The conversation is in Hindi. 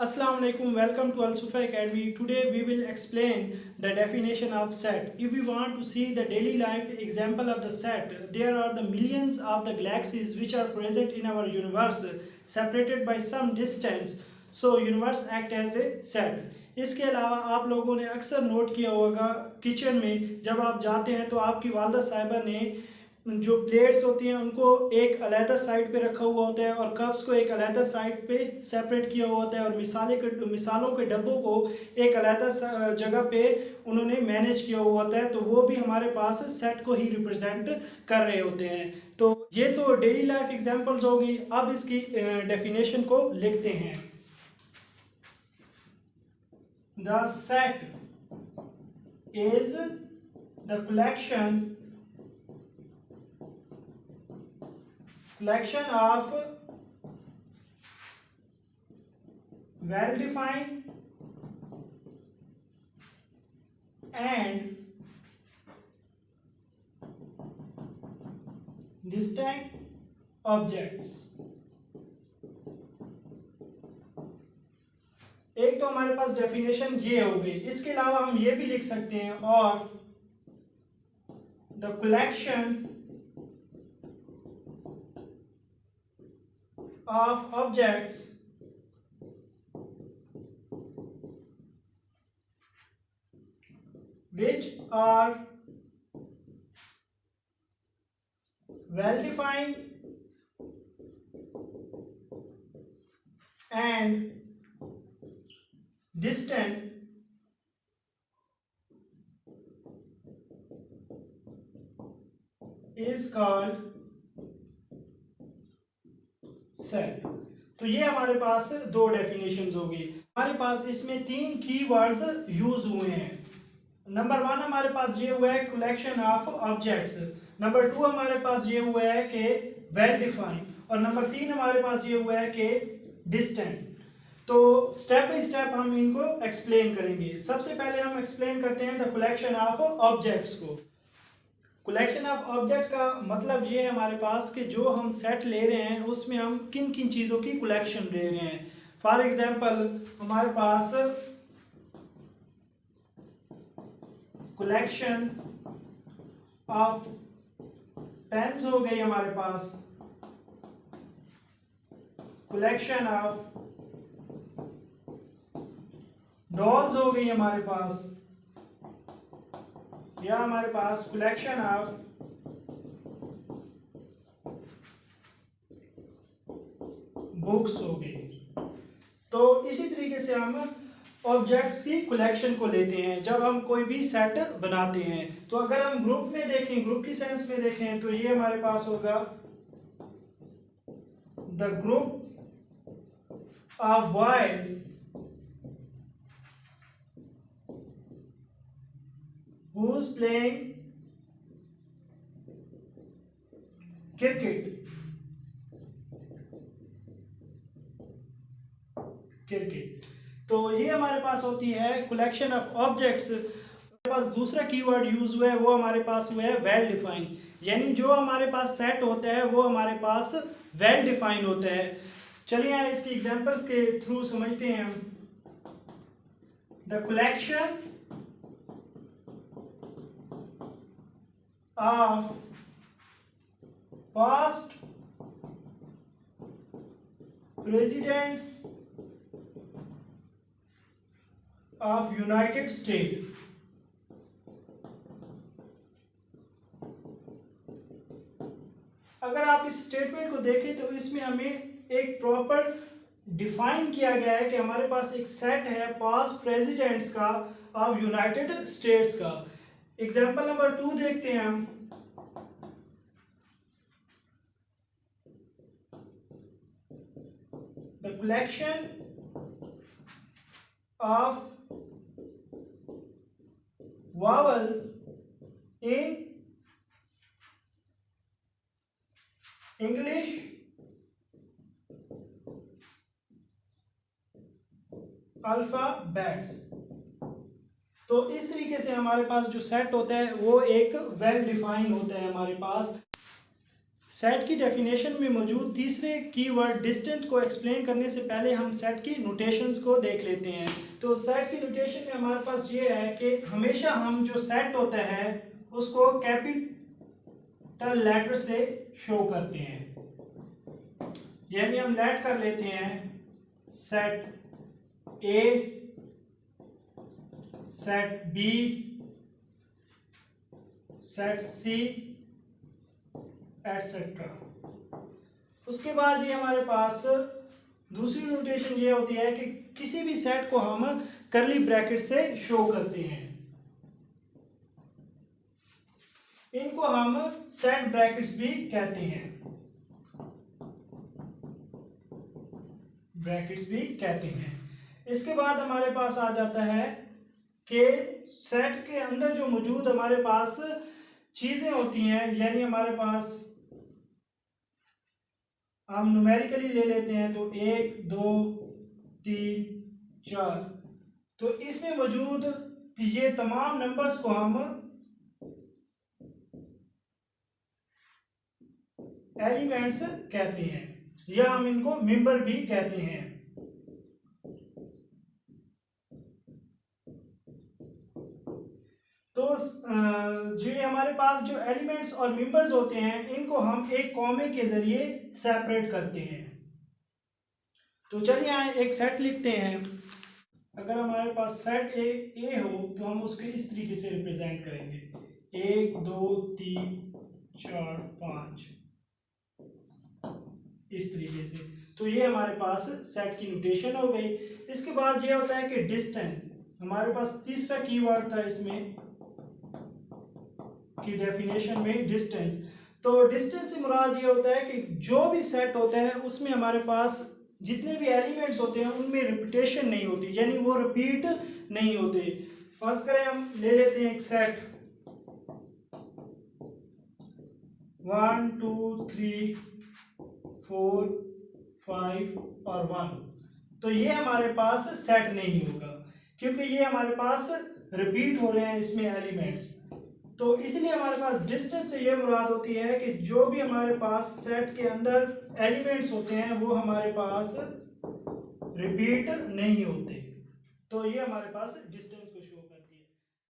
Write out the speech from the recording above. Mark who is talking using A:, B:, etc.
A: Assalamu alaikum, welcome to Al Sufa Academy. Today we will explain the definition of set. If we want to see the daily life example of the set, there are the millions of the galaxies which are present in our universe separated by some distance. So universe act as a set. इसके अलावा आप लोगों ने अक्सर नोट किया होगा किचन में जब आप जाते हैं तो आपकी वालदा साहिबा ने जो प्लेट्स होती हैं उनको एक अलहदा साइड पे रखा हुआ होता है और कप्स को एक अलहदा साइड पे सेपरेट किया हुआ होता है और मिसालों के डब्बों को एक अलहदा जगह पे उन्होंने मैनेज किया हुआ होता है, तो वो भी हमारे पास सेट को ही रिप्रेजेंट कर रहे होते हैं। तो ये तो डेली लाइफ एग्जांपल्स हो गई। अब इसकी डेफिनेशन को लिखते हैं। The set is the collection of well-defined and distinct objects। एक तो हमारे पास डेफिनेशन ये हो गई। इसके अलावा हम ये भी लिख सकते हैं और the collection of objects which are well defined and distant is called set. तो ये हमारे पास दो डेफिनेशंस होगी। हमारे पास इसमें तीन कीवर्ड्स यूज हुए हैं। नंबर वन हमारे पास ये हुआ है collection of objects, number two हमारे पास ये हुआ है कि वेल डिफाइंड, और नंबर तीन हमारे पास ये हुआ है कि डिस्टेंट। तो स्टेप बाय स्टेप हम इनको एक्सप्लेन करेंगे। सबसे पहले हम एक्सप्लेन करते हैं द कलेक्शन ऑफ ऑब्जेक्ट्स को। कलेक्शन ऑफ ऑब्जेक्ट का मतलब ये है हमारे पास कि जो हम सेट ले रहे हैं उसमें हम किन किन चीज़ों की कलेक्शन ले रहे हैं। फॉर एग्जांपल हमारे पास कलेक्शन ऑफ पेन्स हो गई, हमारे पास कलेक्शन ऑफ डॉल्स हो गई हमारे पास, या हमारे पास कलेक्शन ऑफ बुक्स हो गई। तो इसी तरीके से हम ऑब्जेक्ट्स की कलेक्शन को लेते हैं जब हम कोई भी सेट बनाते हैं। तो अगर हम ग्रुप में देखें, ग्रुप की सेंस में देखें, तो ये हमारे पास होगा the group of boys who's playing cricket। तो ये हमारे पास होती है कलेक्शन ऑफ ऑब्जेक्ट्स। हमारे पास दूसरा कीवर्ड यूज हुआ है, वो हमारे पास हुआ है वेल डिफाइंड, यानी जो हमारे पास सेट होता है वो हमारे पास वेल डिफाइंड होता है। चलिए इसकी एग्जांपल के थ्रू समझते हैं हम। The collection of past presidents of United States। अगर आप इस स्टेटमेंट को देखें तो इसमें हमें एक प्रॉपर डिफाइन किया गया है कि हमारे पास एक सेट है पास्ट प्रेसिडेंट्स का ऑफ यूनाइटेड स्टेट्स का। एग्जाम्पल नंबर 2 देखते हैं हम। The collection of vowels in English alphabets. तो इस तरीके से हमारे पास जो सेट होता है वो एक वेल डिफाइन होता है हमारे पास। सेट की डेफिनेशन में मौजूद तीसरे कीवर्ड डिस्टेंट को एक्सप्लेन करने से पहले हम सेट की नोटेशंस को देख लेते हैं। तो सेट की नोटेशन में हमारे पास ये है कि हमेशा हम जो सेट होता है उसको कैपिटल लेटर से शो करते हैं, यानी हम लेट कर लेते हैं set A, set B, set C etcetera. उसके बाद ये हमारे पास दूसरी नोटेशन ये होती है कि किसी भी सेट को हम करली ब्रैकेट से शो करते हैं, इनको हम सेट ब्रैकेट्स भी कहते हैं, ब्रैकेट्स भी कहते हैं। इसके बाद हमारे पास आ जाता है कि सेट के अंदर जो मौजूद हमारे पास चीजें होती हैं, यानी हमारे पास हम न्यूमेरिकली ले लेते हैं तो 1 2 3 4, तो इसमें मौजूद ये तमाम नंबर्स को हम एलिमेंट्स कहते हैं, या हम इनको मेंबर भी कहते हैं। तो जो ये हमारे पास जो एलिमेंट्स और मेंबर्स होते हैं इनको हम एक कॉमे के जरिए सेपरेट करते हैं। तो चलिए यहाँ एक सेट लिखते हैं। अगर हमारे पास सेट ए हो तो हम उसके इस तरीके से रिप्रेजेंट करेंगे 1 2 3 4 5 इस तरीके से। तो ये हमारे पास सेट की नोटेशन हो गई। इसके बाद ये होता है कि डिस्टेंट, हमारे पास तीसरा कीवर्ड था इसमें की डेफिनेशन में डिस्टेंस। तो डिस्टेंस से मुराद ये होता है कि जो भी सेट होता है उसमें हमारे पास जितने भी एलिमेंट्स होते हैं उनमें रिपीटेशन नहीं होती, यानी वो रिपीट नहीं होते। फर्ज करें हम ले लेते हैं एक सेट 1 2 3 4 5 और 1, तो ये हमारे पास सेट नहीं होगा क्योंकि ये हमारे पास रिपीट हो रहे हैं इसमें एलिमेंट्स। तो इसलिए हमारे पास डिस्टेंस से ये मुराद होती है कि जो भी हमारे पास सेट के अंदर एलिमेंट्स होते हैं वो हमारे पास रिपीट नहीं होते। तो ये हमारे पास डिस्टेंस